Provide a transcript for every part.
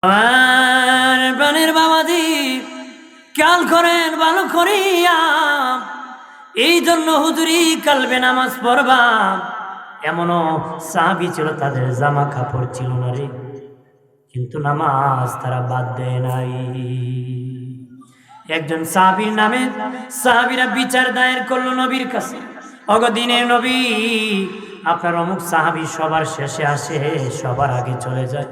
আমার প্রাণের বাবাজি, খেয়াল করেন ভালো করিয়া। এই জন্য হুজুরি কালবে নামাজ পড়বা। এমনও সাহাবী ছিল তাদের জামা কাপড় ছিল না রে, কিন্তু নামাজ তারা বাদ দেয় নাই। একজন সাহাবীর নামে সাহাবীরা বিচার দায়ের করলো নবীর কাছে, অগদিনের নবী, আপনার অমুক সাহাবী সবার শেষে আসে সবার আগে চলে যায়,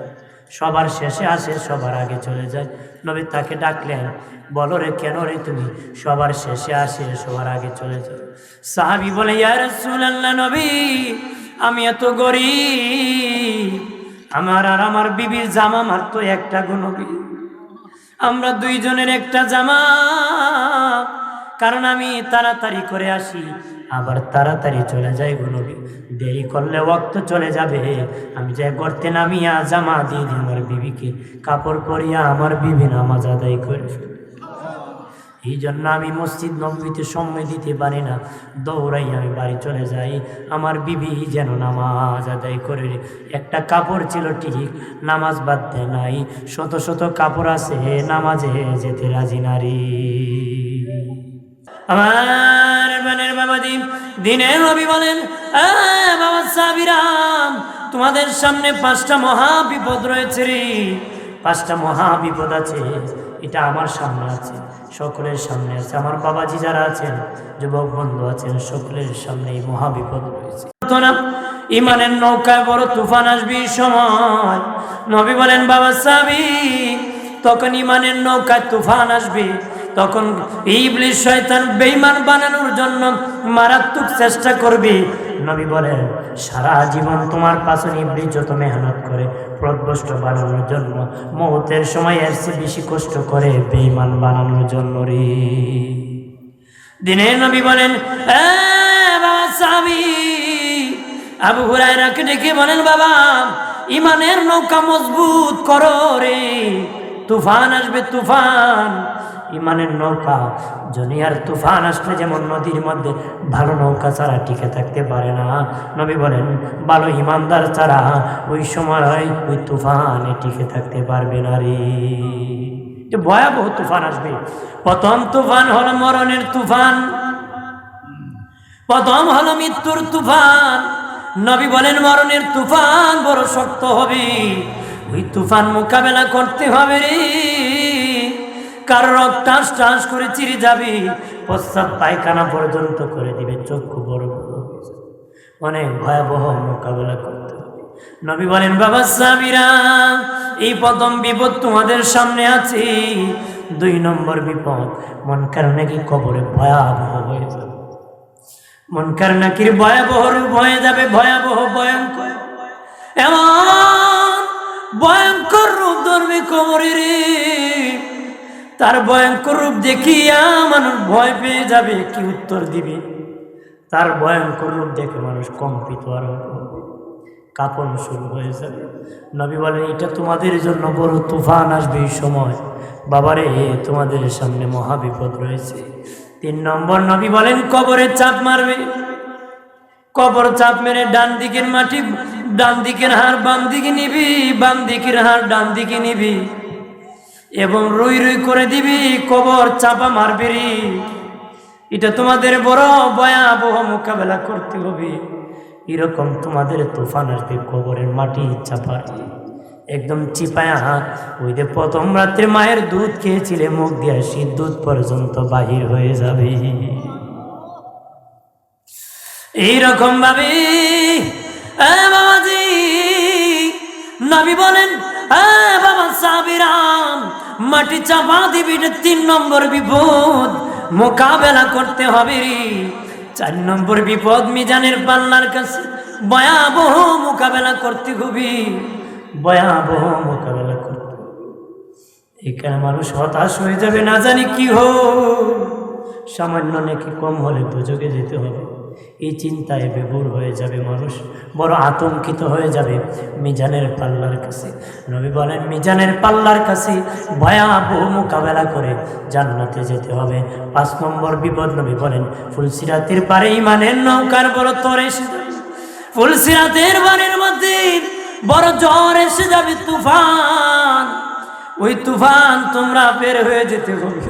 সবার শেষে আসে সবার আগে চলে যায়। নবী তাকে ডাকলেন, বলো রে কেন রে তুমি সবার শেষে আসে সবার আগে চলে যাও? সাহাবী বলে, ইয়া রাসূলুল্লাহ নবী, আমি এত গরীব, আমার আর আমার বিবির জামা মাত্র একটা গো নবী, আমরা দুইজনের একটা জামা, কারণ আমি তাড়াতাড়ি করে আসি আবার তাড়াতাড়ি চলে যাই গো নবী, দেরি করলে ওয়াক্ত চলে যাবে, আমি যাই গর্তে নামিয়া জামা দিয়ে দিই আমার বিবিকে, কাপড় পরিয়া আমার বিবি নামাজ আদায় করে। এই জন্য আমি মসজিদ নববীতে সময় দিতে পারি না, দৌড়াই আমি বাড়ি চলে যাই, আমার বিবি যেন নামাজ আদায় করে। একটা কাপড় ছিল ঠিক, নামাজ বাদ দেয় নাই, শত শত কাপড় আছে, নামাজে যেতে রাজি নারী। আমার বানের বাবাজি, দিনের নবী বলেন, বাবা সাবিরাম, তোমাদের সামনে 5টা মহা বিপদ রয়েছে রে, 5টা মহা বিপদ আছে, এটা আমার সামনে আছে, সকলের সামনে আছে, আমার বাবাজি যারা আছেন, যুবক বন্ধু আছেন, সকলের সামনে এই মহা বিপদ রয়েছে। ইমানের নৌকায় বড় তুফান আসবে সময়, নবী বলেন বাবা সাবি, তখন ইমানের নৌকায় তুফান আসবে, তখন ইবলিস শয়তান বেঈমান বানানোর জন্য মারাত্মক চেষ্টা করবে। নবী বলেন, সারা জীবন তোমার পাশে ইবলিস যত মেহনত করে পথভ্রষ্ট বানানোর জন্য, মওতের সময় এর চেয়ে বেশি কষ্ট করে বেঈমান বানানোর জন্য রে। দিনের নবী বলেন, বাবা সাহাবী আবু হুরায়রাকে ডেকে বলেন, বাবা ইমানের নৌকা মজবুত করো রে, তুফান আসবে তুফান। ইমানের নৌকা দুনিয়ার তুফান আসলে যেমন নদীর মধ্যে ভালো নৌকা ছাড়া টিকে থাকতে পারে না, নবী বলেন ভালো ইমানদার ছাড়া ওই সময় ওই তুফানে টিকে থাকতে পারবে না রে। ভয়াবহ তুফান আসবে। প্রথম তুফান হলো মরণের তুফান, প্রথম হলো মৃত্যুর তুফান। নবী বলেন মরণের তুফান বড় শক্ত হবে, ওই তুফান মোকাবেলা করতে হবে রে। কারো রক্ত টাস টাস করে চিরে যাবে, প্রস্রাব পায়খানা পর্যন্ত করে দিবে, চক্ষু বড় বড় হয়ে যাবে, অনেক ভয়াবহ মোকাবেলা করতে হবে। নবী বলেন বাবা সাহাবীরা, এই প্রথম বিপদ তোমাদের সামনে আছে। 2 নম্বর বিপদ, মুনকার নাকির কবরে ভয়াবহ হয়ে যাবে, মুনকার নাকির ভয়াবহ রূপ হয়ে যাবে, ভয়াবহ ভয়ঙ্কর, এমন ভয়ঙ্কর রূপ ধরবে কবরে রে। তার ভয়ঙ্কর রূপ দেখিয়া মানুষ ভয় পেয়ে যাবে, কি উত্তর দিবে? তার ভয়ঙ্কর রূপ দেখে মানুষ কম্পিত আরম্ভ হবে, কাঁপন শুরু হয়ে যাবে। নবী বলেন এটা তোমাদের জন্য বড় তুফান আসবে এই সময়, বাবারে তোমাদের সামনে মহাবিপদ রয়েছে। 3 নম্বর নবী বলেন কবরে চাপ মারবে, কবর চাপ মেরে ডান দিকের মাটি ডান দিকের হাড় বাম দিকে নিবি, বাম দিকের হাড় ডান দিকে নিবি, এবং রুই রুই করে দিবি, কবর চাপা মারবে রে। এটা তোমাদের বড় ভয়াবহ মোকাবেলা করতে হবে। এরকম তোমাদের তুফান আসবে, কবরের মাটি চাপা একদম চিপায়া, ওই যে প্রথম রাত্রে মায়ের দুধ খেয়েছিলে, মুখ দিয়ে শীত দুধ পর্যন্ত বাহির হয়ে যাবে। এইরকম ভাবে বাবাজি নবী বলেন, বাবা সাবিরাম মাটি চাপা দিবি, 3 নম্বর বিপদ মোকাবেলা করতে হবে। 4 নম্বর বিপদ মিজানের পাল্লার কাছে ভয়াবহ মোকাবেলা করতে হবে, ভয়াবহ মোকাবেলা করতে হবে। এখানে মানুষ হতাশ হয়ে যাবে, না জানি কি সামান্য নাকি কম হলে দুজকে যেতে হবে, এই চিন্তায় বিভোর হয়ে যাবে মানুষ, বড় আতঙ্কিত হয়ে যাবে মিজানের পাল্লার কাছে। নবী বলেন মিজানের পাল্লার কাছে ভয়াবহ মোকাবেলা করে জান্নাতে যেতে হবে। 5 নম্বর বিপদ নবী বলেন ফুলসিরাতের পারে ইমানের নৌকার বড় তর এসে যাবে, ফুলসিরাতের বাড়ির মধ্যে বড় জ্বর এসে যাবে, তুফান ওই তুফান তোমরা বের হয়ে যেতে হবে।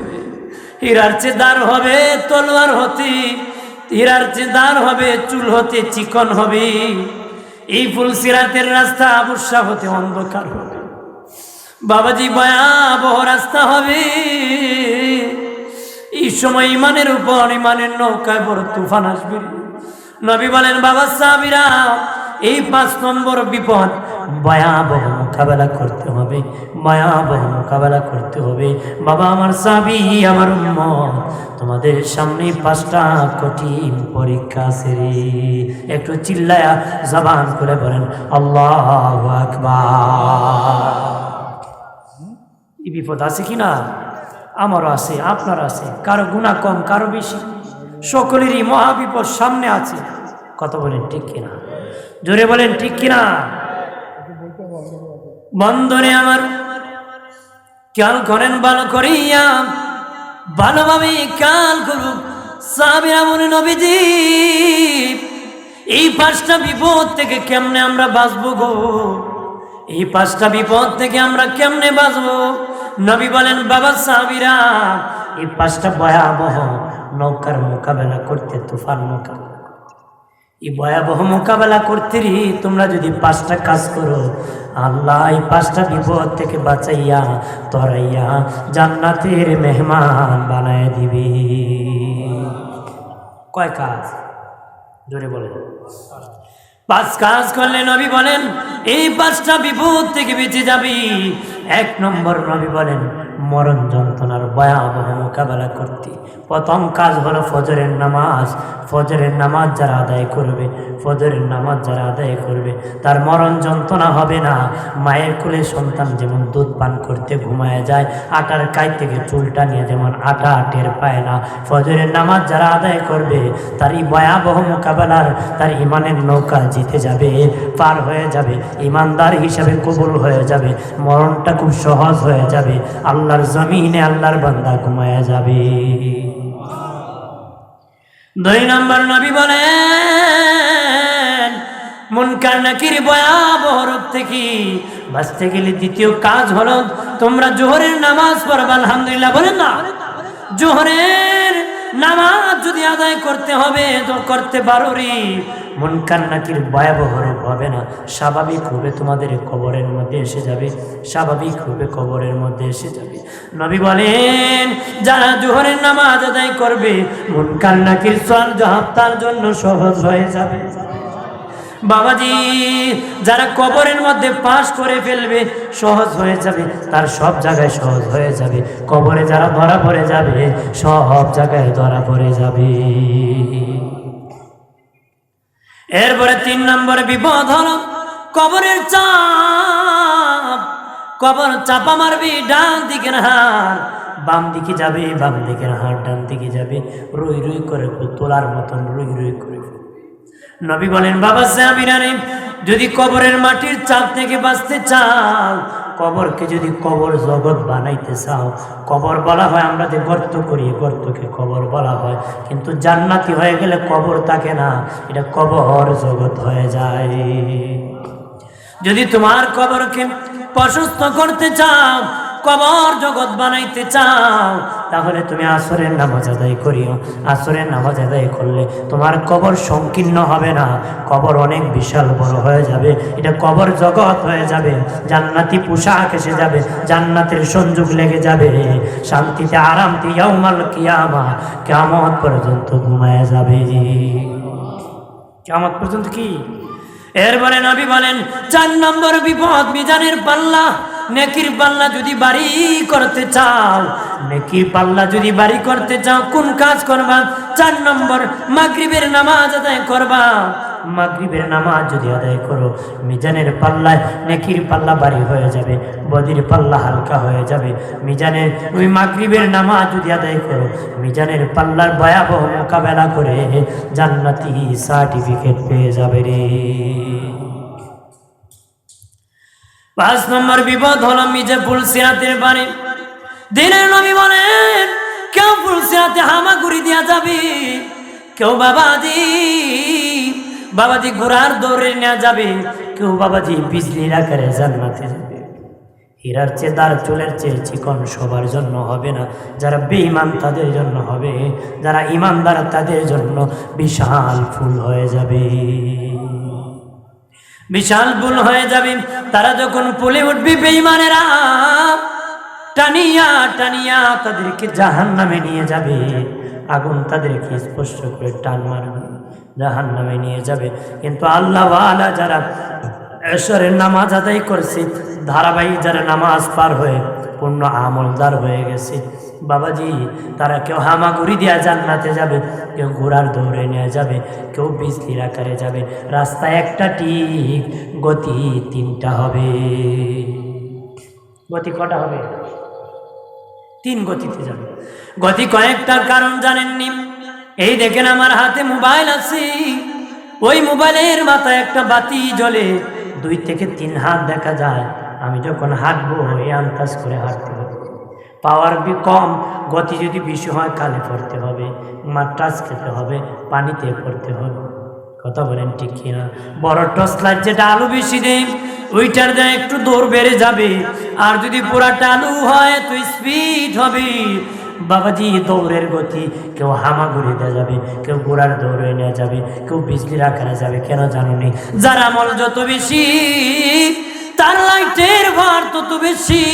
হীরার চেয়ে দার হবে তলোয়ার হতে, হীরার চেয়ে দার হবে চুল হতে চিকন হবে। এই ফুলসিরাতের রাস্তা আবশ্যক হতে অন্ধকার হবে বাবাজি, ভয়াবহ রাস্তা হবে। এই সময় ইমানের উপর ইমানের নৌকায় বড় তুফান আসবে। নবী বলেন বাবা সাহাবীরা, এই 5 নম্বর বিপদ ভয়াবহ মোকাবেলা করতে হবে, ভয়াবহ মোকাবেলা করতে হবে। বাবা আমার সাহাবী, আমার উম্মত, তোমাদের সামনে 5টা কঠিন পরীক্ষা আছে রে। একটু চিল্লায়া জবান করে বলেন আল্লাহু আকবার। এই বিপদ আছে কিনা? আমারও আছে, আপনার আছে, কারো গুনাহ কম কারো বেশি, সকলেরই মহাবিপদ সামনে আছে। কত বলেন ঠিক কিনা? জোরে বলেন ঠিক কিনা? বন্ধরে আমার খেয়াল করেন ভালো করিয়া, ভালোভাবে খেয়াল করুন। সাহাবীরা বলে নবীজি, এই 5টা বিপদ থেকে কেমনে আমরা বাঁচবো গো? এই 5টা বিপদ থেকে আমরা কেমনে বাঁচবো? নবী বলেন বাবা সাহাবীরা, এই 5টা ভয়াবহ নৌকার মোকাবেলা করতে, তুফান মোকাবেলা, এই ভয়াবহ মোকাবেলা করতে তোমরা যদি 5টা কাজ করো, আল্লাহ এই 5টা বিপদ থেকে বাঁচাইয়া তরাইয়া জান্নাতের মেহমান বানায় দিবে। কয় কাজ? জোরে বলেন। 5 কাজ করলে নবী বলেন এই 5টা বিপদ থেকে বেঁচে যাবি। 1 নম্বর নবী বলেন মরণ যন্ত্রণার ভয়াবহ মোকাবেলা করতে প্রথম কাজ হলো ফজরের নামাজ। ফজরের নামাজ যারা আদায় করবে, ফজরের নামাজ যারা আদায় করবে, তার মরণ যন্ত্রণা হবে না। মায়ের কোলে সন্তান যেমন দুধ পান করতে ঘুমায় যায়, আটার কাই থেকে চুলটা নিয়ে যেমন আটা টের পায় না, ফজরের নামাজ যারা আদায় করবে তার এই ভয়াবহ মোকাবেলার তার ইমানের নৌকা জিতে যাবে, পার হয়ে যাবে, ইমানদার হিসাবে কবুল হয়ে যাবে, মরণটা খুব সহজ হয়ে যাবে, আল্লাহর জমিনে আল্লাহর বান্দা ঘুমায়া যাবে। 2 নম্বর নবী বলেন মুনকার নাকির ভয়াবহ রূপ থেকে বাঁচতে গেলে দ্বিতীয় কাজ হলো তোমরা জোহরের নামাজ পড়বা। আলহামদুলিল্লাহ বলেন না? জোহরের নামাজ যদি আদায় করতে হবে তো করতে পারো রে, মুনকার নাকির ভয়াবহ রূপ হবে না, স্বাভাবিক রূপে তোমাদের কবরের মধ্যে এসে যাবে, স্বাভাবিক রূপে কবরের মধ্যে এসে যাবে। নবী বলেন যারা জোহরের নামাজ আদায় করবে মুনকার নাকির সওয়াল জবাব তার জন্য সহজ হয়ে যাবে। বাবাজি, যারা কবরের মধ্যে পাশ করে ফেলবে সহজ হয়ে যাবে, তার সব জায়গায় সহজ হয়ে যাবে। কবরে যারা ধরা পড়ে যাবে সব জায়গায় ধরা পড়ে যাবে। এরপরে 3 নম্বর বিপদ হলো কবরের চাপ। কবর চাপা মারবি, ডান দিকের হাড় বাম দিকে যাবে, বাম দিকের হাড় ডান দিকে যাবে, রুই রুই করে তোলার মতন রুই রুই করে। নবী বলেন বাবা সাহাবীরা, যদি কবরের মাটির চাপ থেকে বাঁচতে চাও, কবরকে যদি কবর জগৎ বানাইতে চাও, কবর বলা হয় আমরা যে গর্ত করি, গর্তকে কবর বলা হয়, কিন্তু জান্নাতি হয়ে গেলে কবর থাকে না, এটা কবর জগৎ হয়ে যায়। যদি তোমার কবরকে প্রশস্ত করতে চাও, কবর জগৎ বানাইতে চাও, তাহলে তুমি আসরের নামাজ আদায় করিও। আসরের নামাজ আদায় করলে তোমার কবর সংকীর্ণ হবে না, কবর অনেক বিশাল বড় হয়ে যাবে, এটা কবর জগৎ হয়ে যাবে, জান্নাতি পোশাক এসে যাবে, জান্নাতের সংযোগ লেগে যাবে, শান্তিতে আরামতে ইয়াউমাল কিয়ামা কিয়ামত পর্যন্ত ঘুমায় যাবে। কিয়ামত পর্যন্ত কি? এরপরে নবী বলেন 4 নম্বর বিপদ মিজানের পাল্লা। নেকির পাল্লা যদি বাড়ি করতে চাও, নেকির পাল্লা যদি বাড়ি করতে চাও কোন কাজ করবা? 4 নম্বর মাগরিবের নামাজ আদায় করবা। মাগরিবের নামাজ যদি আদায় করো, মিজানের পাল্লায় নেকির পাল্লা বাড়ি হয়ে যাবে, বদির পাল্লা হালকা হয়ে যাবে। মিজানের ওই মাগরিবের নামাজ যদি আদায় করো, মিজানের পাল্লার ভয়াবহ মোকাবেলা করে জান্নাতি সার্টিফিকেট পেয়ে যাবে রে। 5 নম্বর বিপদ হলো মিজে ফুলসিরাতের বাণী। দিনের নবী বলেন কেউ ফুলসিরাতে হামাগুড়ি দেওয়া যাবে, কেউ বাবাজি ঘোড়ার দৌড়ে নেওয়া যাবে, কেউ বাবাজি বিজলির আকারে জান্নাতে যাবে, হীরার চেয়ে দার চুলের চেয়ে চিকন সবার জন্য হবে না। যারা বেঈমান তাদের জন্য হবে, যারা ইমানদার তাদের জন্য বিশাল ফুল হয়ে যাবে, বিশাল ফুল হয়ে যাবে। তারা যখন ফুলে উঠবে বেঈমানেরা টানিয়া টানিয়া তাদেরকে জাহান্নামে নিয়ে যাবে। আগুন তাদেরকে স্পর্শ করে টান মারবে, জাহান্নামে নিয়ে যাবে। কিন্তু আল্লাহ ওয়ালা যারা এশরের নামাজ আদায় করছে, ধারাবাহিক যারা নামাজ পার হয়ে পূর্ণ আমলদার হয়ে গেছে বাবাজি, তারা কেউ হামাগুড়ি দিয়া জান্নাতে যাবে, কেউ ঘোড়ার দৌড়ে নিয়ে যাবে, কেউ বিজলির আকারে যাবে। রাস্তায় একটা ঠিক, গতি তিনটা হবে। গতি কটা হবে? তিন গতিতে যাবে। গতি কয়েকটার কারণ জানেননি? এই দেখেন আমার হাতে মোবাইল আছে, ওই মোবাইলের মাথায় একটা বাতি জ্বলে, 2 থেকে 3 হাত দেখা যায়। আমি যখন হাঁটবো এই আন্দাজ করে হাঁটতে হবে। পাওয়ার কম, গতি যদি বেশি হয় কালে পড়তে হবে, টাচ খেতে হবে, পানিতে পড়তে হবে। কথা বলেন ঠিক কিনা? বড় টর্চ লাইট যেটা আলো বেশি দেয় ওইটার দেয় একটু দৌড় বেড়ে যাবে, আর যদি পুরাটা আলু হয় তো স্পিড হবে বাবাজি। দৌড়ের গতি, কেউ হামাগুড়ি দেওয়া যাবে, কেউ ঘোড়ার দৌড়ে নিয়ে যাবে, কেউ বিজলির আকারে যাবে। কেন জানো নি? যার আমল যত বেশি তার লাইটের ভার তত বেশি,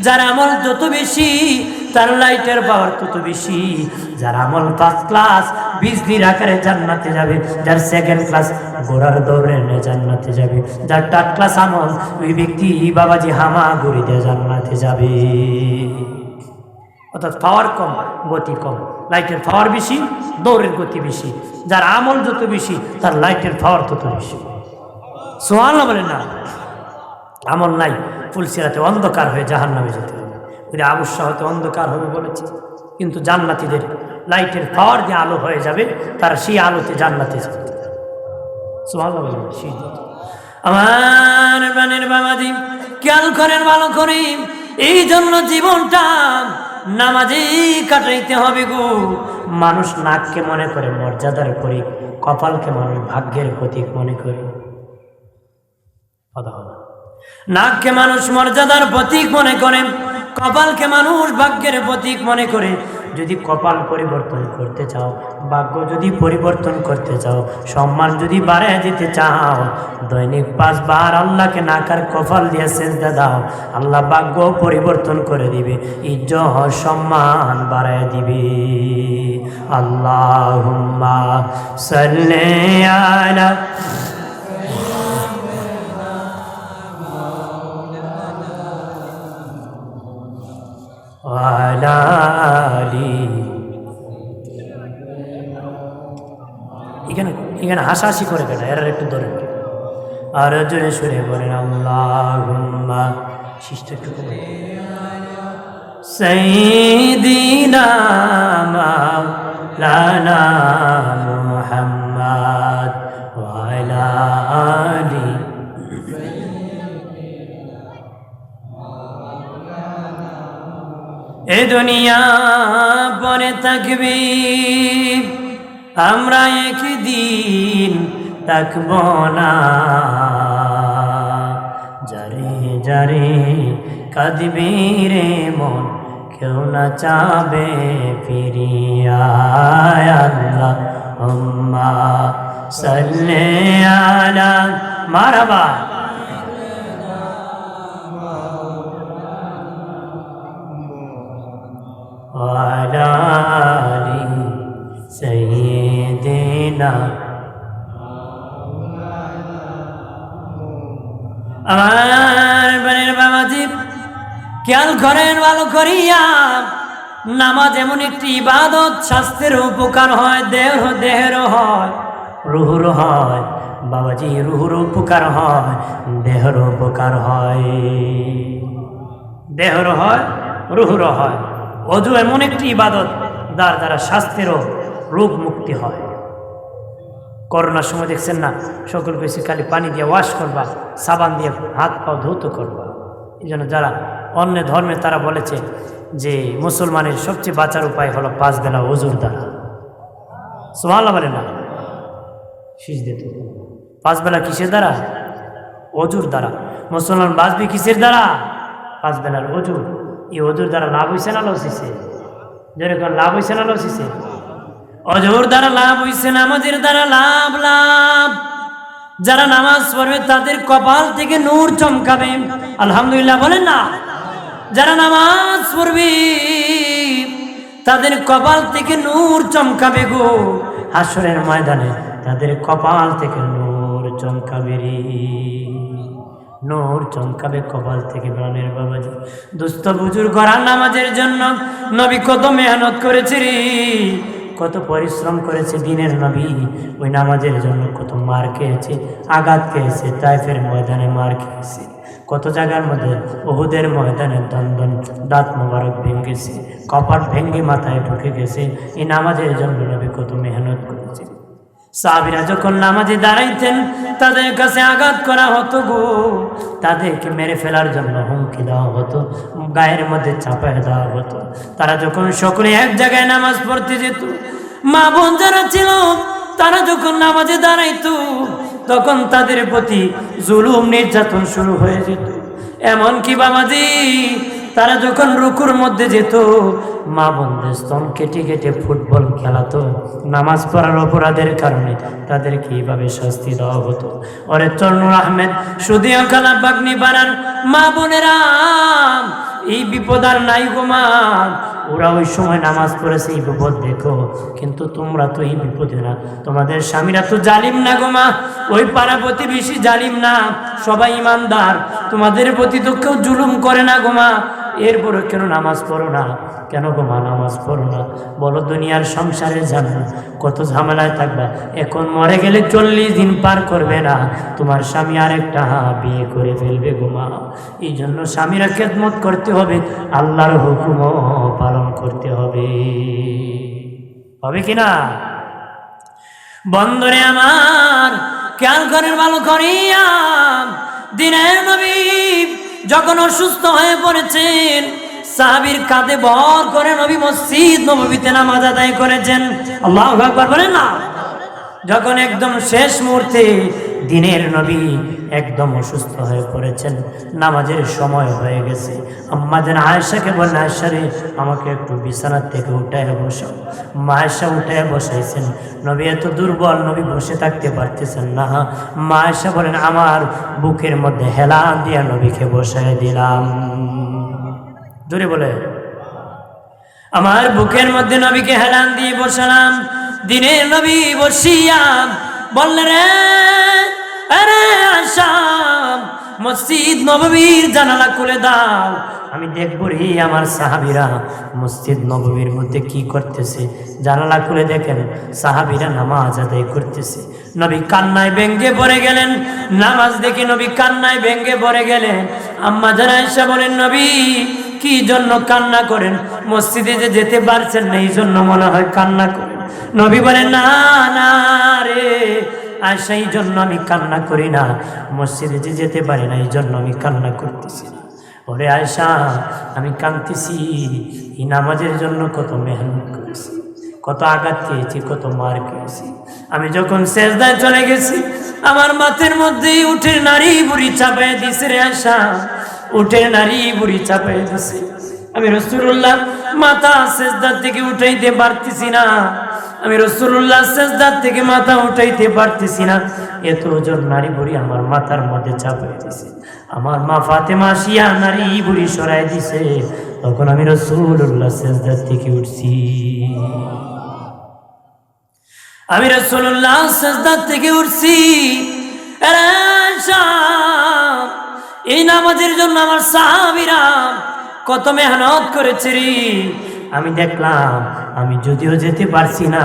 যার আমল যত বেশি তার লাইটের পাওয়ার তত বেশি। যার আমল 5 ক্লাস বিজলির আকারে জান্নাতে যাবে, যার 2nd ক্লাস ঘোড়ার দৌড়ে নিয়ে জান্নাতে যাবে, যার 3rd ক্লাস আমল ওই ব্যক্তি বাবাজি হামাগুড়ি দিয়ে জান্নাতে যাবে। অর্থাৎ পাওয়ার কম, গতি কম। লাইটের পাওয়ার বেশি, দৌড়ের গতি বেশি। যার আমল যত বেশি তার লাইটের পাওয়ার তত বেশি। সুবহানাল্লাহ বলেন না? আমল নাই, ফুলসিরাতে অন্ধকার হয়ে জাহান্নামে যেতে হবে। ওই আবু সাহতে অন্ধকার হবে বলেছে, কিন্তু জান্নাতীদের লাইটের পাওয়ার দিয়ে আলো হয়ে যাবে, তারা সেই আলোতে জান্নাতে যাবে। সুবহানাল্লাহ বলেন। আমার প্রাণের বাবাজি খেয়াল করেন, ভালো করে। এই জন্য জীবনটা নামাজে কাটাইতে হবে গো। মানুষ নাককে মনে করে মর্যাদার প্রতীক, কপালকে মানুষ ভাগ্যের প্রতীক মনে করে। কথা বলা, নাককে মানুষ মর্যাদার প্রতীক মনে করে, কপালকে মানুষ ভাগ্যের প্রতীক মনে করে। যদি কপাল পরিবর্তন করতে চাও, ভাগ্য যদি পরিবর্তন করতে চাও, সম্মান যদি বাড়ায় দিতে চাও, দৈনিক 5 বার আল্লাহকে নাক আর কপাল দিয়ে সেজদা দাও, আল্লাহ ভাগ্য পরিবর্তন করে দিবে, ইজ্জত সম্মান বাড়ায় দিবে। আল্লাহুম্মা সাল্লি আলা এখানে হাসাহাসি করে কেটা, এরা একটু ধরে আর জোরে সরে বলেন আল্লাহুম্মা। শিষ্ট একটু সাইয়্যিদিনা মাওলানা মুহাম্মদ ওয়া আলা আলি। এ দুনিয়া পরে থাকবি, আমরা একদিন থাকব না। যারে যারে কাঁদবি রে মন, কেউ না চাবে ফিরিয়া। আল্লাহুম্মা সাল্লি আলা মারহাবা ওয়ালা আলি সাইয়্যিদিনা। আমার বাড়ির বাবাজি খেয়াল করেন ভালো করিয়া, নামাজ এমন একটি ইবাদত, স্বাস্থ্যের উপকার হয়, দেহেরও হয়, রুহুর হয় বাবাজি। রুহুর উপকার হয়, দেহের উপকার হয়, দেহের হয়, রুহুর হয়। অজু এমন একটি ইবাদত যার দ্বারা স্বাস্থ্যেরও রোগ মুক্তি হয়। করোনার সময় দেখছেন না, সকল কিছু খালি পানি দিয়ে ওয়াশ করবা, সাবান দিয়ে হাত পাও ধৌত করবা। এই জন্য যারা অন্য ধর্মে তারা বলেছে যে মুসলমানের সবচেয়ে বাঁচার উপায় হলো 5 বেলা ওজুর দ্বারা। সুবহানাল্লাহ বলে না? শীষ দিত 5 বেলা কিসের দ্বারা? ওজুর দ্বারা। মুসলমান বাঁচবে কিসের দ্বারা? 5 বেলার অজু, এই অজুর দ্বারা লাভ হয়েছে না লস হয়েছে? যেরকম লাভ হয়েছে না লস হয়েছে? অজুর দ্বারা লাভ হয়েছে, নামাজের দ্বারা লাভ। যারা নামাজ পড়বে তাদের কপাল থেকে নূর চমকাবে, আলহামদুলিল্লাহ বলেন না। যারা নামাজ পড়বে তাদের কপাল থেকে নূর চমকাবে গো, হাসরের ময়দানে তাদের কপাল থেকে নূর চমকাবে রে, নূর চমকাবে কপাল থেকে। প্রাণের বাবাজি, দুস্থ বুজুর্গ নামাজের জন্য নবী কত মেহনত করেছে রে, কত পরিশ্রম করেছে দিনের নবী। ওই নামাজের জন্য কত মার খেয়েছে, আঘাত খেয়েছে, তাইফের ময়দানে মার খেয়েছে, কত জায়গার মধ্যে উহুদের ময়দানে দন্দন দাঁত মোবারক ভেঙেছে, কপাট ভেঙে মাথায় ঢুকে গেছে। এই নামাজের জন্য নবী কত মেহনত করেছে। সাহাবীরা যখন নামাজে দাঁড়াইতেন তাদের কাছে আঘাত করা হতো গো, তাদেরকে মেরে ফেলার জন্য হুমকি দেওয়া হতো, গায়ের মধ্যে চাপায় দেওয়া হতো। তারা যখন সকলে এক জায়গায় নামাজ পড়তে যেত, মা বোন যারা ছিল তারা যখন নামাজে দাঁড়াইতো তখন তাদের প্রতি জুলুম নির্যাতন শুরু হয়ে যেত। এমনকি বাবাজি তারা যখন রুকুর মধ্যে যেত, মা বোনদের স্তন কেটে কেটে ফুটবল খেলাতো নামাজ পড়ার অপরাধের কারণে, তাদেরকে এইভাবে শাস্তি দেওয়া হতো। ওরে চরনুর আহমেদ সুদিয়া কালা বাগনি বানার মা বোনেরা, এই বিপদ আর নাই গো মা। ওরা ওই সময় নামাজ পড়েছে এই বিপদ দেখো, কিন্তু তোমরা তো এই বিপদে না, তোমাদের স্বামীরা তো জালিম না গো মা, ওই পাড়া প্রতিবেশী জালিম না, সবাই ইমানদার, তোমাদের প্রতি তো কেউ জুলুম করে না গো মা। এরপরে কেন নামাজ পড়ো না? কেন গো মা নামাজ পড়ো না? বলো দুনিয়ার সংসারে জানো কত ঝামেলায় থাকবা, এখন মরে গেলে 40 দিন পার করবে না, তোমার স্বামী আরেকটা বিয়ে করে ফেলবে গো মা। এই জন্য স্বামীরা খেদমত করতে হবে, আল্লাহর হুকুম পালন করতে হবে, হবে কিনা? বন্ধুরে আমার খেয়াল করেন ভালো করিয়া, দিনের নবী যখন অসুস্থ হয়ে পড়েছেন, সাহাবীর কাঁধে ভর করে নবী মসজিদ নববীতে নামাজ আদায় করেছেন। আল্লাহু আকবার বলেন না। যখন একদম শেষ মুহূর্তে দিনের নবী একদম অসুস্থ হয়ে পড়েছেন, নামাজের সময় হয়ে গেছে, আম্মা জান আয়েশাকে বলেন, আয়েশা রে আমাকে একটু বিছানার থেকে উঠায় বসাও। মা আয়েশা উঠায় বসাইছেন। নবী এত দুর্বল, নবী বসে থাকতে পারতেছেন না। মা আয়েশা বলেন, আমার বুকের মধ্যে হেলান দিয়া নবীকে বসায় দিলাম। জোরে বলে, আমার বুকের মধ্যে নবীকে হেলান দিয়ে বসালাম। দিনের নবী বসিয়া বললেন, রে আরে আয়েশা, মসজিদ নববীর জানালা খুলে দাও, আমি দেখবো রে আমার সাহাবীরা মসজিদ নববীর মধ্যে কি করতেছে। জানালা খুলে দেখেন সাহাবীরা নামাজ আদায় করতেছে। নবী কান্নায় ভেঙ্গে পড়ে গেলেন, নামাজ দেখে নবী কান্নায় ভেঙ্গে পড়ে গেলেন। আম্মা জান আয়েশা বলেন, নবী কি জন্য কান্না করেন? মসজিদে যে যেতে পারছেন না এই জন্য মনে হয় কান্না করেন। নবী বলেন, না না রে আয়েশা, এই জন্য আমি কান্না করি না, মসজিদে যে যেতে পারি না এই জন্য আমি কান্না করতেছি না। ওরে আয়েশা, আমি কাঁদতেছি এই নামাজের জন্য, কত মেহনত করেছি, কত আঘাত খেয়েছি, কত মার খেয়েছি। আমি যখন সেজদায় চলে গেছি, আমার মাথার মধ্যেই উঠে নারী বুড়ি চাপাই দিছে রে আয়েশা, উঠে নারী বুড়ি চাপাই দিছে। আমি রাসূলুল্লাহ মাথা সেজদার থেকে উঠাইতে পারতেছি না, আমি রাসূলুল্লাহ সেজদার থেকে মাথা উঠাইতে পারতেছি না, এত ওজন নারী বুড়ি আমার মাথার মধ্যে চাপাই দিছে। আমার মা ফাতেমা আসিয়া নারী বুড়ি সরাই দিছে, তখন আমি রাসূলুল্লাহ সেজদার থেকে উঠছি। আমি রাসূলুল্লাহ সেজদার থেকে উঠছি। এই নামাজের জন্য আমার সাহাবীরা কত মেহনত করেছে রে। আমি দেখলাম আমি যদিও যেতে পারছি না,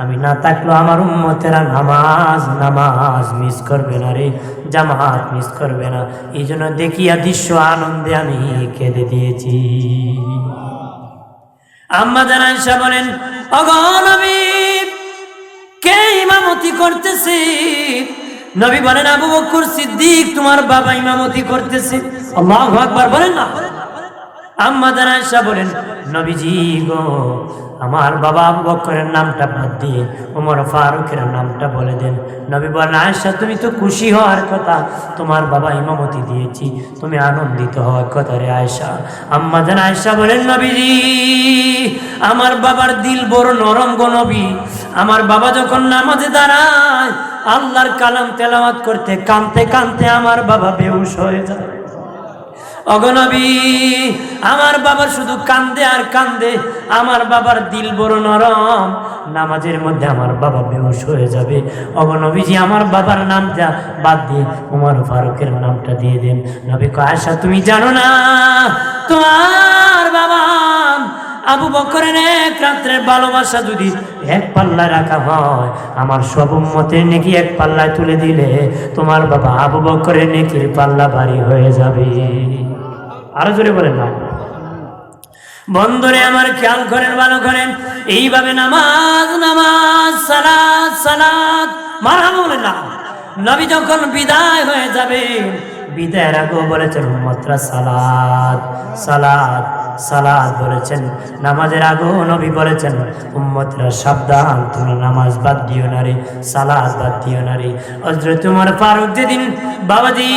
আমি না থাকলেও আমার উম্মতেরা নামাজ মিস করবে না রে, জামাত মিস করবে না। এই জন্য দেখিয়া দৃশ্য আনন্দে আমি কেঁদে দিয়েছি। আম্মা জান আয়েশা বলেন, ওগো নবী কে ইমামতি করতেছে? নবী বলেন, আবু বকর সিদ্দিক তোমার বাবা ইমামতি করতেছে। আল্লাহু আকবার বলেন না। যখন একদম শেষ মুহূর্তে দিনের নবী একদম অসুস্থ হয়ে পড়েছেন, সাহাবীরা যখন নামাজ পড়েছে এই বিপদ দেখো, আম্মা জান আয়েশা বলেন, নবীজি গো, আমার বাবা আবু বকরের নামটা বাদ দিয়ে ওমর ফারুকের নামটা বলে দেন। নবী বলেন, আয়েশা তুমি তো খুশি হওয়ার কথা, তোমার বাবা ইমামতি দিয়েছি, তুমি আনন্দিত হওয়ার কথা রে আয়েশা। আম্মা জান আয়েশা বলেন, নবীজি আমার বাবার দিল বড় নরম গো নবী, আমার বাবা যখন নামাজে দাঁড়ায় আল্লাহর কালাম তেলাওয়াত করতে কাঁদতে কাঁদতে আমার বাবা বেহুশ হয়ে যায়। অগনবী আমার বাবার শুধু কান্দে আর কান্দে, আমার বাবার দিল বড় নরম, নামাজের মধ্যে আমার বাবা বেহুশ হয়ে যাবে। অগনবীজি আমার বাবার নামটা বাদ দিয়ে ওমর ফারুকের নামটা দিয়ে দেন। নবী কয়, আয়েশা তুমি জানো না তোমার বাবা আবু বকরের এক রাত্রের ভালোবাসা যদি এক পাল্লায় রাখা হয়, আমার সব উম্মতের নেকি এক পাল্লায় তুলে দিলে তোমার বাবা আবু বকরের নেকির পাল্লা ভারী হয়ে যাবে। আরো জোরে বলেন না। বন্ধুরে আমার খেয়াল করেন, ভালো করেন, এইভাবে নামাজ নামাজ সালাত সালাত মারহাবা বলেন না। নবী যখন বিদায় হয়ে যাবে, বিদায়ের আগেও বলেছেন উম্মতরা সালাত সালাত সালাত বলেছেন। নামাজের আগেও নবী বলেছেন উম্মতরা সাবধান, তোমরা নামাজ বাদ দিও না রে, সালাত বাদ দিও না রে। হযরত ওমর ফারুক যেদিন বাবাজি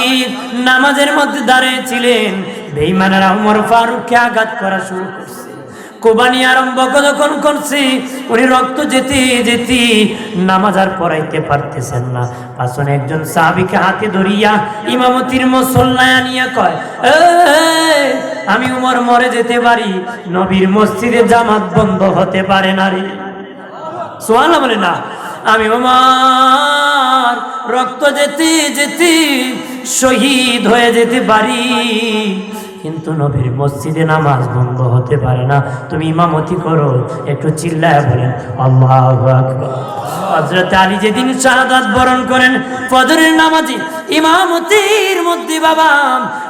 নামাজের মধ্যে দাঁড়িয়েছিলেন, বেঈমানেরা ওমর ফারুককে আঘাত করা শুরু করছে। কোবানি আরম্ভ যখন করছে, উনি রক্ত যেতে যেতে নামাজ আর পড়াইতে পারতেছেন না। পাছনে একজন সাহাবীকে হাতে ধরিয়া ইমামতির মুসল্লায় আনিয়া কয়, আমি উমর মরে যেতে পারি, নবীর মসজিদে জামাত বন্ধ হতে পারে না রে। সুবহানাল্লাহ বলে না। আমি উমর রক্ত যেতে যেতে শহীদ হয়ে যেতে পারি, কিন্তু নবীর মসজিদে নামাজ বন্ধ হতে পারে না। তুমি ইমামতি করো। একটু চিল্লায় বলেন আল্লাহু আকবার। হযরত আলী যেদিন শাহাদাত বরণ করেন ফজরের নামাজে ইমামতির মধ্যে বাবা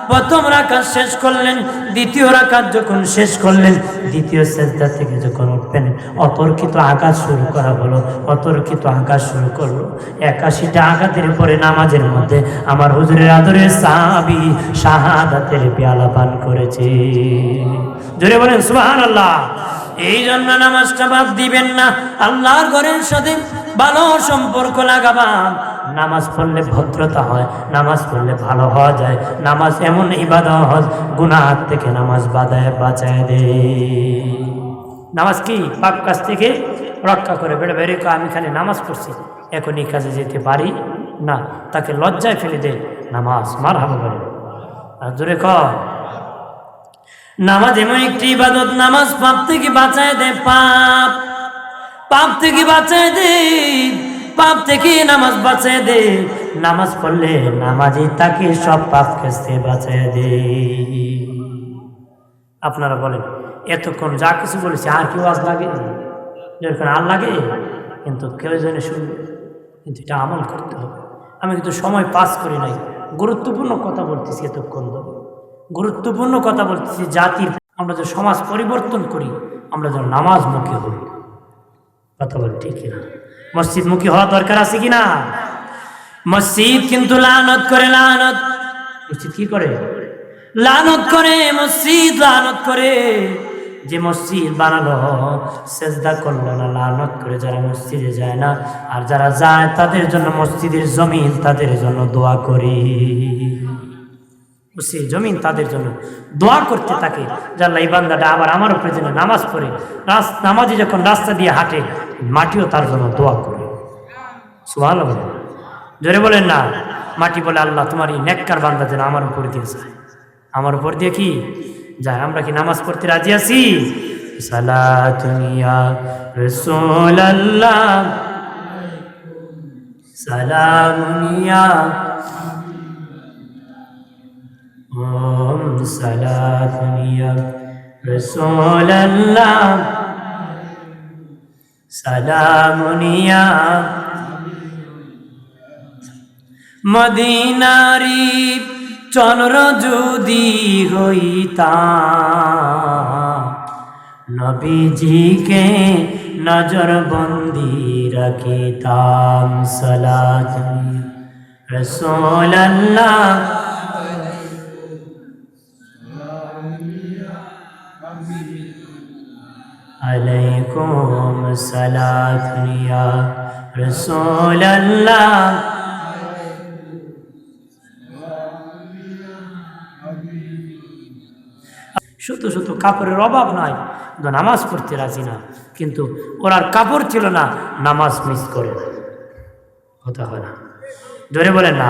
প্রথম রাকাত শেষ করলেন, দ্বিতীয় রাকাত যখন শেষ করলেন, দ্বিতীয় সিজদা থেকে যখন উঠবেন অতর্কিত আঘাত শুরু করা হলো, অতর্কিত আঘাত শুরু করলো। 81টা আঘাতের পরে নামাজের মধ্যে আমার হুজুরের আদরের সাহাবী শাহাদাতের পেয়ালা পান করেছে। জোরে বলেন সুবহানাল্লাহ। এই জন্য নামাজটা বাদ দিবেন না, আল্লাহর ঘরের সাথে ভালো সম্পর্ক লাগাবান। নামাজ পড়লে ভদ্রতা হয়, নামাজ পড়লে ভালো হওয়া যায়। নামাজ এমন ইবাদত, গুনাহ থেকে নামাজ বাঁচায় দেয়। নামাজ কি পাপ কাজ থেকে রক্ষা করে। বেড়ে বেড়ে আমি খালি নামাজ পড়ছি, এখন এই কাজে যেতে পারি না, তাকে লজ্জায় ফেলে দে নামাজ। মারহাবা বলে আর জোরে কর। নামাজ এমন একটি ইবাদত, নামাজ পাপ থেকে বাঁচায় দেয়। পাপ পাপ থেকে বাঁচায় দে, পাপ থেকে নামাজ বাঁচায় দে। নামাজ পড়লে নামাজই তাকে সব পাপ থেকে বাঁচায় দে। আপনারা বলেন এতক্ষণ যা কিছু বলেছি আর কি ওয়াজ লাগে? যখন আর লাগে কিন্তু কেউ জনে শুনবে, কিন্তু এটা আমল করতে হবে। আমি কিন্তু সময় পাস করি নাই, গুরুত্বপূর্ণ কথা বলতেছি। এতক্ষণ ধরে গুরুত্বপূর্ণ কথা বলতেছি। জাতির আমরা যে সমাজ পরিবর্তন করি, আমরা যেন নামাজমুখী হই। কথা বলি ঠিক কিনা? মসজিদমুখী হওয়া দরকার আছে কিনা? মসজিদ কিন্তু লানত করে, লানত। মসজিদ কি করে? লানত করে। মসজিদ লানত করে। যে মসজিদ বানালো সেজদা করলো না, লানত করে। যারা মসজিদে যায় না আর যারা যায় তাদের জন্য মসজিদের জমিন তাদের জন্য দোয়া করি। মসজিদ জমিন তাদের জন্য দোয়া করতে থাকে, জাল্লা এই বান্দাটা আবার আমার উপরে যেন নামাজ পড়ে। নামাজি যখন রাস্তা দিয়ে হাঁটে মাটিও তার জন্য দোয়া করে। সুবহানাল্লাহ। জোরে বলেন না। মাটি বলে আল্লাহ তোমার এই নেককার বান্দা যেন আমার উপর দিয়ে যায়, আমার উপর দিয়ে কি যায়। আমরা কি নামাজ পড়তে রাজি আছি? সালাতুন ইয়া রাসূলুল্লাহ, সালামুন ইয়া সালাতুন ইয়া রাসূলুল্লাহ, সালামুন ইয়া মদিনারি চন্দ্র যদি হইতাম, নবীজিকে নজরবন্দি রাখিতাম। সালাতুন রাসূলুল্লাহ, আলাইকুম সালাতুন ইয়া রাসূলুল্লাহ। শুধু শুধু কাপড়ের অভাব নাই, নামাজ পড়তে রাজি না, কিন্তু ওর আর কাপড় ছিল না, নামাজ মিস করে কথা হয় না, জোরে বলেন না।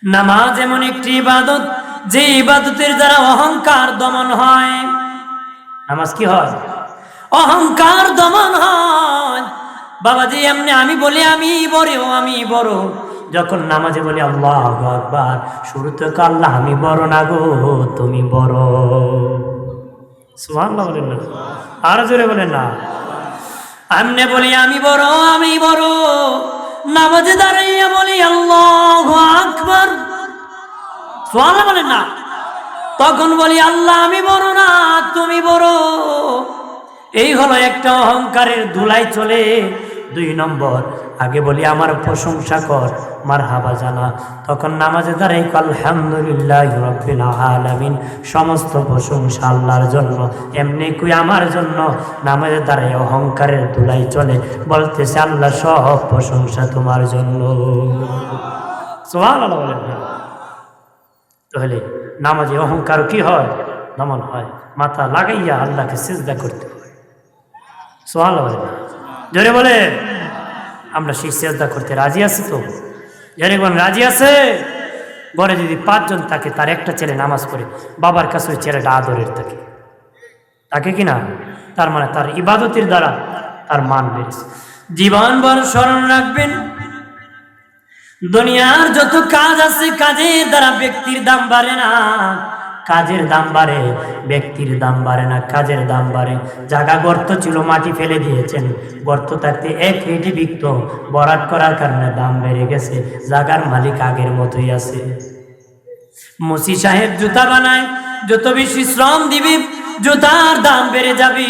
নামাজ এমন একটি ইবাদত, যে ইবাদতের দ্বারা অহংকার দমন হয়। নামাজ কি হয়? অহংকার দমন হয়। বাবাজি এমনি আমি বলি আমি বড়, আমি বড়, যখন নামাজে বলি আল্লাহু আকবার, শুরুতে আল্লাহ আমি বড় না গো, তুমি বড়। সুবহানাল্লাহ বলেন না, আর জোরে বলেন না। আমনে বলি আমি বড়, আমি বড়, নামাজে দাঁড়াইয়া বলি আল্লাহু আকবার, সুবহানাল্লাহ বলেন না। তখন বলি আল্লাহ আমি বড় না, তুমি বড়। এই হলো একটা অহংকারের ধুলাই চলে। 2 নম্বর, আগে বলি আমার প্রশংসা কর, মারহাবা জানা। তখন নামাজে দাঁড়াই আলহামদুলিল্লাহি রাব্বিল আলামিন, সমস্ত প্রশংসা আল্লাহর জন্য, এমনি কই আমার জন্য। নামাজে দাঁড়াই অহংকারের ধুলাই চলে, বলতেছে আল্লাহ সব প্রশংসা তোমার জন্য। সুবহানাল্লাহ বলেন না। তাহলে নামাজে অহংকার কি হয়? দমন হয়। মাথা লাগাইয়া আল্লাহকে সিজদা করতে হয়। সুবহানাল্লাহ বলেন না, জোরে বলে। আমরা সেই সিজদা করতে রাজি আছি তো? জোরে বলেন, রাজি আছে? ঘরে যদি 5 জন থাকে, তার একটা ছেলে নামাজ পড়ে, বাবার কাছে ওই ছেলেটা আদরের থাকে, তাকে কিনা? তার মানে তার ইবাদতের দ্বারা তার মান বেড়েছে। জীবনভর স্মরণ রাখবেন, দুনিয়ার যত কাজ আছে, কাজের দ্বারা ব্যক্তির দাম বাড়ে না। কাজের দাম বাড়ে, ব্যক্তির দাম বাড়ে না। কাজের দাম বাড়ে। জায়গা গর্ত ছিল, মাটি ফেলে দিয়েছেন, গর্ত থাকতে 1 রেটি বিকত, বরাট করার কারণে দাম বেড়ে গেছে, জায়গার মালিক আগের মতোই আছে। মুসি সাহেব জুতা বানায়, যত বেশি শ্রম দিবি জুতার দাম বেড়ে যাবে,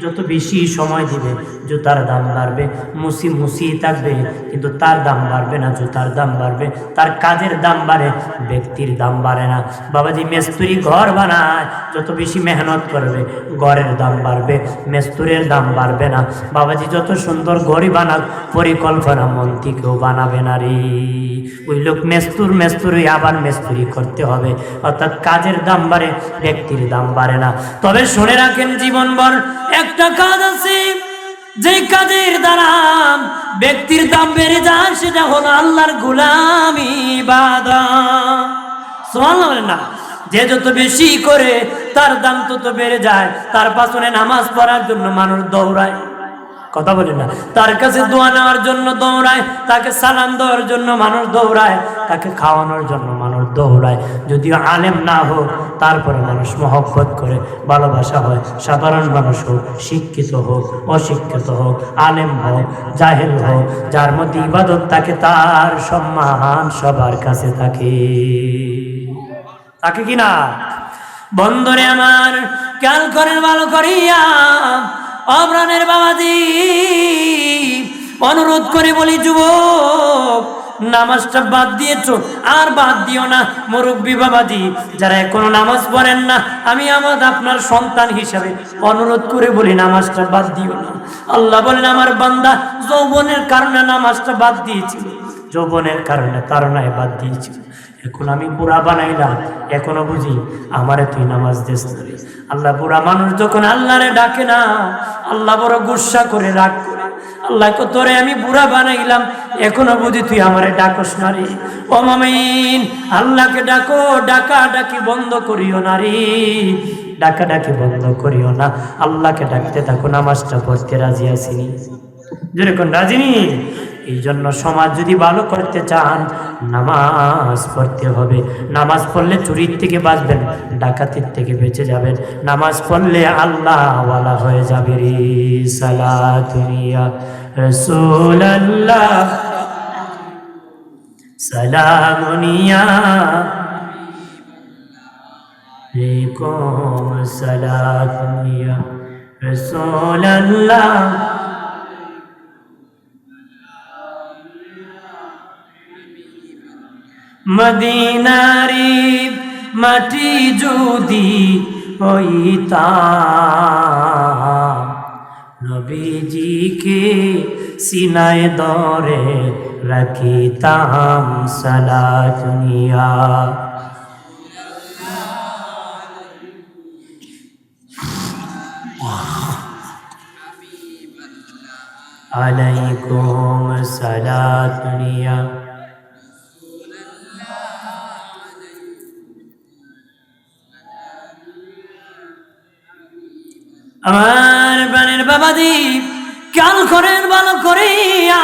যত বেশি সময় দিবে জুতার দাম বাড়বে। মুসি মুসি থাকবে, কিন্তু তার দাম বাড়বে না, জুতার দাম বাড়বে। তার কাজের দাম বাড়ে, ব্যক্তির দাম বাড়ে না। বাবাজি মিস্ত্রি ঘর বানায়, যত বেশি মেহনত করবে ঘরের দাম বাড়বে, মিস্ত্রির দাম বাড়বে না। বাবাজি যত সুন্দর ঘরই বানাক, পরিকল্পনা মন্ত্রী কেউ বানাবে না রে। ওই লোক মেস্তুরি আবার মেস্তুরি করতে হবে, অর্থাৎ কাজের দাম বাড়ে, ব্যক্তির দাম বাড়ে না। তবে শুনে রাখেন, জীবনভর একটা কাজ আছে, যে কাজের দ্বারা ব্যক্তির দাম বেড়ে যায়, সেটা হলো আল্লাহর গোলামি ইবাদত। সুবহানাল্লাহ বলেন না। যে যত বেশি করে তার দাম তত বেড়ে যায়। তার পাশনে নামাজ পড়ার জন্য মানুষ দৌড়ায়, কথা বলেন না। তার কাছে দোয়া নেওয়ার জন্য দৌড়ায়, তাকে সালাম দেওয়ার জন্য মানুষ দৌড়ায়, তাকে খাওয়ানোর জন্য মানুষ দৌড়ায়। যদিও আলেম না হোক, তারপরে মানুষ মহব্বত করে, ভালোবাসা হয়। সাধারণ মানুষ হোক, শিক্ষিত হোক, অশিক্ষিত হোক, আলেম হোক, জাহেল হোক, যার মধ্যে ইবাদত থাকে, তার সম্মান সবার কাছে থাকে, তাকে কিনা? বন্ধুরে আমার, খেয়াল করেন ভালো করিয়া, অপ্রাণের বাবাজি, অনুরোধ করে বলি, যুবক, নামাজটা বাদ দিয়েছো, আর বাদ দিও না। মুরব্বী বাবাজি যারা এখনো নামাজ পড়েন না, আমি আপনার সন্তান হিসাবে অনুরোধ করে বলি, নামাজটা বাদ দিও না। আল্লাহ বলেন, আমার বান্দা যৌবনের কারণে নামাজটা বাদ দিয়েছিল, যৌবনের কারণে তাড়নায় বাদ দিয়েছিল। এখন আমি বুড়া বানাইলাম, এখনো বুঝি আমারে তুই নামাজ দিস না। আল্লাহ বুড়া মানুষ যখন আল্লাহরে ডাকে না, আল্লাহ বড় গুসা করে, রাগ করে। আল্লাহ তোরে আমি বুড়া বানাইলাম, এখনো বুঝি তুই আমারে ডাকস না রে। ও মুমিন, আল্লাহকে ডাকো, ডাকা ডাকি বন্ধ করিও না রে, ডাকা ডাকি বন্ধ করিও না। আল্লাহকে ডাকতে থাকো, নামাজটা পড়তে রাজি আসিনি, যেরকম রাজিনি। এই জন্য সমাজ যদি ভালো করতে চান, নামাজ পড়তে হবে। নামাজ পড়লে চুরির থেকে বাঁচবেন, ডাকাতির থেকে বেঁচে যাবেন। নামাজ পড়লে আল্লাহ ওয়ালা হয়ে যাবে রে। সালাতুন ইয়া রাসূলুল্লাহ, সালামুন ইয়া আলাইকুম, সালাতুন ইয়া রাসূলুল্লাহ। মদিনারি মাটি যদি হইতাম, নবীজিকে সিনায় দরে রাখিতাম সালাত নিয়া। আলাইকুম সালাত নিয়া। আমার প্রাণের বাবাজি, খেয়াল করেন ভালো করিয়া,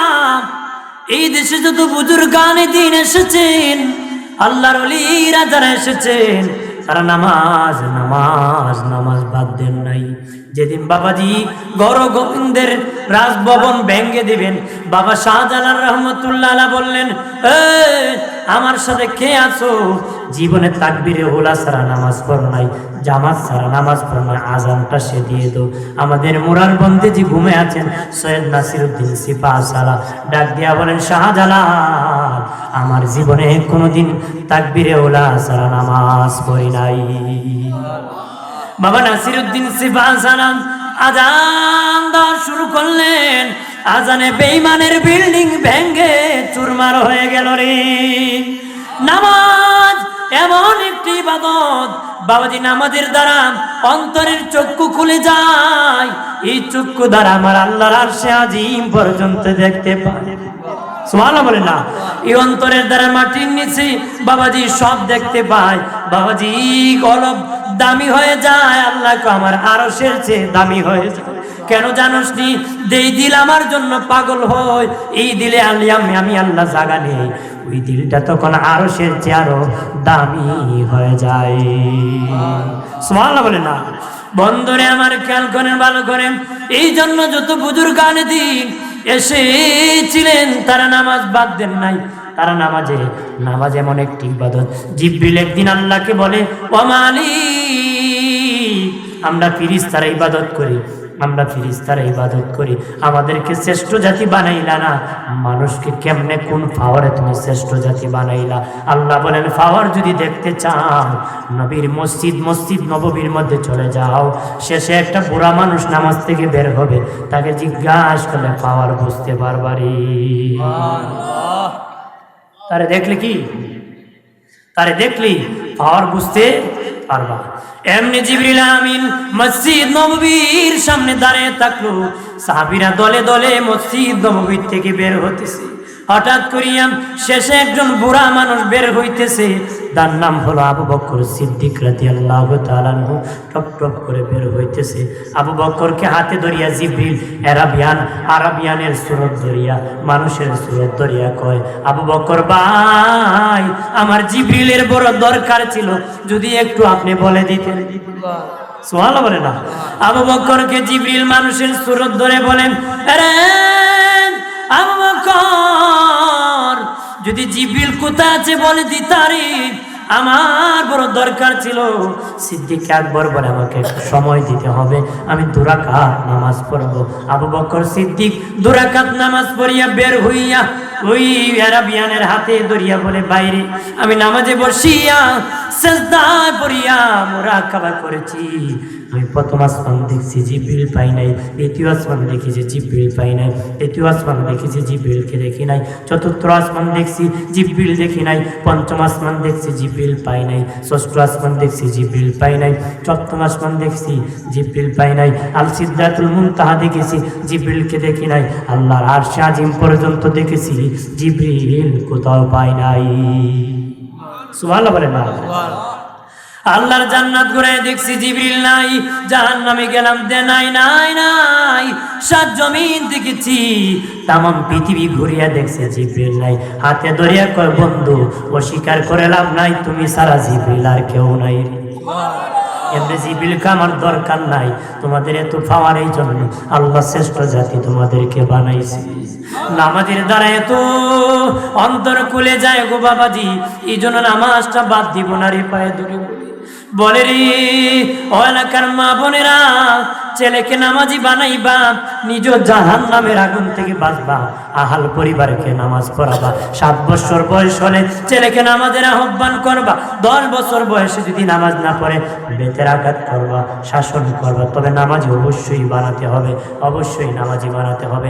এই দেশে যত বুজুর্গানে দিন এসেছেন, আল্লাহর ওলিরা যারা এসেছেন, তারা নামাজ নামাজ নামাজ বাদ দেন নাই। যেদিন বাবাজি গৌর গোবিন্দের রাজভবন ভেঙ্গে দিবেন, বাবা শাহজালাল রহমতুল্লাহ আলাইহি বললেন, আমার সাথে কে আছো জীবনে তাকবীরে ওলা ছাড়া নামাজ পড়ো নাই, জামাত ছাড়া নামাজ পড়ো নাই, আজানটা সে দিয়ে দাও। আমাদের মুরার বন্দে যে ঘুমে আছেন সৈয়দ নাসিরউদ্দিন সিপাহসালা ডাক দিয়া বলেন, শাহজালাল, আমার জীবনে কোনোদিন তাকবীরে ওলা ছাড়া নামাজ পড়ি নাই। বাবা নাসিরউদ্দিন সিপাহসালা আজান দেওয়া শুরু করলেন। আজানে বেঈমানের বিল্ডিং ভেঙ্গে চুরমার হয়ে গেল রে। নামাজ এমন একটি ইবাদত বাবাজি, নামাজের দ্বারা অন্তরের চক্ষু খুলে যায়। এই চক্ষু দ্বারা আমার আল্লাহর আরশে আজিম পর্যন্ত দেখতে পায়। সুবহানাল্লাহ বলে না, এই অন্তরের দ্বারা মাটির নিচে বাবাজি সব দেখতে পায়। বাবাজি কলব দামি হয়ে যায়, আল্লাহকে আমার আরশের চেয়ে দামি হয়ে যায়। কেন জানোস নি? যেই দিল আমার জন্য পাগল হয়, এই দিলে আমি আল্লাহ জাগা নেই, ওই দিলটা তখন আরশের চেয়ে আরো দামি হয়ে যায়। সুবহানাল্লাহ বলে না। বন্ধুরে আমার খেয়াল করেন ভালো করেন, এই জন্য যত বুজুর্গানে দিন এসেছিলেন তারা নামাজ বাদ দেন নাই। তারা নামাজ এমন একটি ইবাদত, জিবরিল একদিন আল্লাহকে বলে, ও মালিক, আমরা ফেরেশতারা ইবাদত করি, আমরা ফেরেশতারা ইবাদত করি, আমাদেরকে শ্রেষ্ঠ জাতি বানাইলা না, মানুষকে কেমনে কোন পাওয়ারে তুমি শ্রেষ্ঠ জাতি বানাইলা? আল্লাহ বলেন, পাওয়ার যদি দেখতে চাও নবীর মসজিদ নববীর মধ্যে চলে যাও। শেষে একটা বুড়া মানুষ নামাজ থেকে বের হবে, তাকে জিজ্ঞাসা করলে পাওয়ার বুঝতে পারবারি। তারে দেখলি পাওয়ার বুঝতে পারবা। এমনি জিবরিল আমিন মসজিদ নববীর সামনে দাঁড়িয়ে থাকলো, সাহাবীরা দলে দলে মসজিদ নববীর থেকে বের হতেছে। হঠাৎ করিয়া শেষে একজন বুড়া মানুষ বের হইতেছে, তার নাম হলো আবু বকর সিদ্দিক রাদিয়াল্লাহু তাআলা আনহু। টপ টপ করে বের হইতেছে। আবু বকরকে হাতে ধরিয়া জিবরিল আরাবিয়ানের সুরত ধরিয়া, মানুষের সুরত ধরিয়া কয়, আবু বকর ভাই, আমার জিবরিলের বড় দরকার ছিল, যদি একটু আপনি বলে দিতেন। সুবহানাল্লাহ বলে না। আবু বকরকে জিবরিল মানুষের সুরত ধরে বলেন, আরে আবু বকর, যদি জিবরিল কোথায় আছে বলে দিতারি, আমার বড় দরকার ছিল। সিদ্দিক আকবর বলে, আমাকে একটু সময় দিতে হবে, আমি 2 রাকাত নামাজ পড়ব। আবু বকর সিদ্দিক 2 রাকাত নামাজ পড়িয়া বের হইয়া ওই আরাবিয়ানের হাতে ধরিয়া বলে, বাইরে আমি নামাজে বসিয়া সিজদায় পড়িয়া মুরাকাবা করেছি। আমি প্রথম আসমান দেখছি, জিবরিল পাই নাই। দ্বিতীয় আসমান দেখেছি, জিবরিল পাই নাই। তৃতীয় আসমান দেখেছি, জিবরিলকে দেখি নাই। চতুর্থ আসমান দেখছি, জিবরিল দেখি নাই। পঞ্চম আসমান দেখছি, জিবরিল পাই নাই। ষষ্ঠ আসমান দেখছি, জিবরিল পাই নাই। সপ্তম আসমান দেখছি, জিবরিল পাই নাই। আল সিদরাতুল মুনতাহা দেখেছি, জিবরিলকে দেখি নাই। আল্লাহর আরশে আজিম পর্যন্ত দেখেছি, জিবরিল কোথাও পাই নাই। সুবহানাল্লাহ বলেন না। আল্লাহর জান্নাত ঘুরে দেখছি, জিবরিল নাই। জাহান্নামে গেলাম, নাই নাই নাই। 7 জমিন দেখেছি, তামাম পৃথিবী ঘুরিয়া দেখছে, জিবরিল নাই। হাতে ধরিয়া কয়, বন্ধু অস্বীকার করে লাভ নাই, তুমি সারা জিবরিল আর কেউ নাই। এমনি জিবরিলকে আমার দরকার নাই, তোমাদের এত পাওয়ার, এই জন্য আল্লাহ শ্রেষ্ঠ জাতি তোমাদেরকে বানাইছে। নামাজের দ্বারা এত অন্তর খুলে যায় গো বাবাজি, এই জন্য নামাজটা বাদ দিব না রে, পায়ে ধরে বলি। বলে রে ও এলাকার মা বোনেরা, ছেলেকে নামাজি বানাইবা, নিজ জাহান্নামের আগুন থেকে বাঁচবা, আহাল পরিবারকে নামাজ পড়াবা। 7 বছর বয়স হলে ছেলেকে নামাজের আহ্বান করবা, 10 বছর বয়সে যদি নামাজ না পড়ে বেতের আঘাত করবা, শাসন করবা, তবে নামাজি অবশ্যই বানাতে হবে, অবশ্যই নামাজি বানাতে হবে।